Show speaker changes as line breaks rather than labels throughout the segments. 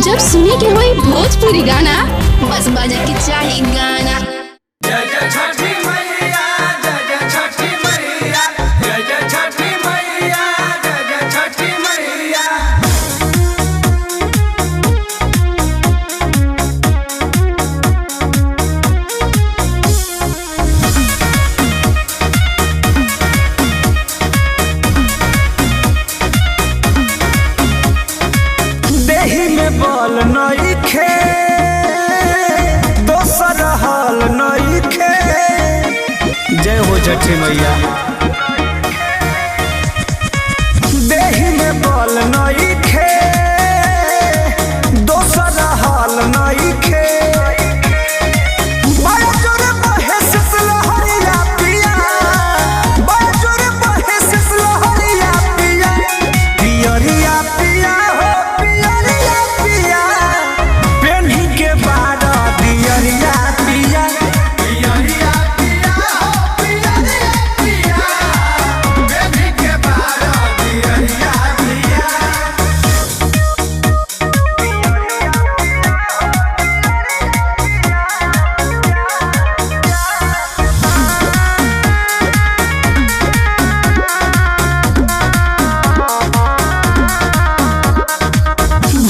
जब सुने के होई भोजपुरी गाना बस बजे के चाही गाना।
जय जय छठी मैया, जय जय छठी मैया, जय जय छठी मैया, जय जय छठी मैया। देहि में बल नइखे, दोसर हाल नइखे। जय हो छठी मैया। देहि में बल नइखे, दोसर हाल नइखे। बड़ा जोर बहे सिसलहरिया पिया, बड़ा जोर बहे सिसलहरिया पिया। पियरिया पिया हो पियरिया पिया, पेन्ही के बारा पियरिया पिया। पियरिया पिया हो पियरिया पिया, पेन्ही के बारा पियरिया पिया।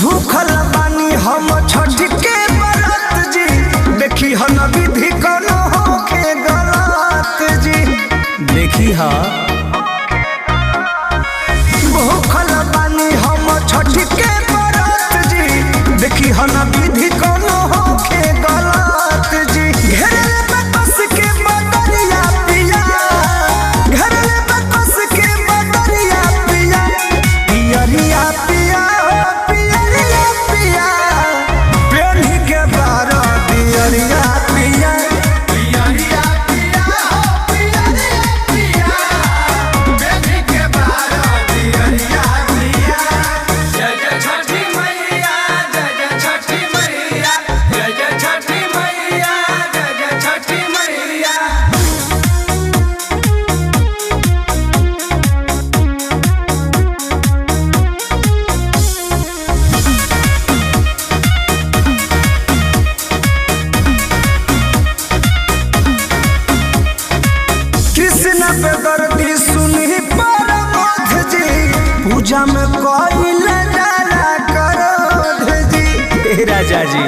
भूखल बानी हम छठ के बरत जी, देखी हन विधि कोनो होखे गलत जी। देखी हा भूखल बानी हम छठ के बरत जी, देखी हन विधि कोनो होखे गलत जी। घेरले बकस के बदरिया पिया, घेरले बकस के बदरिया पिया। पियरिया पिया हो पियरिया पिया, पेन्ही के बारा पियरिया पिया। पियरिया पिया हो पियरिया पिया, पेन्ही के बारा पियरिया पिया। जय जय छठी मैया, जय जय छठी मैया, जय जय छठी मैया, जय जय छठी मैया। कृष्ण पे दर्दी सुनी परमोध जी, पूजा में कोई डाला करोध जी। राजा जी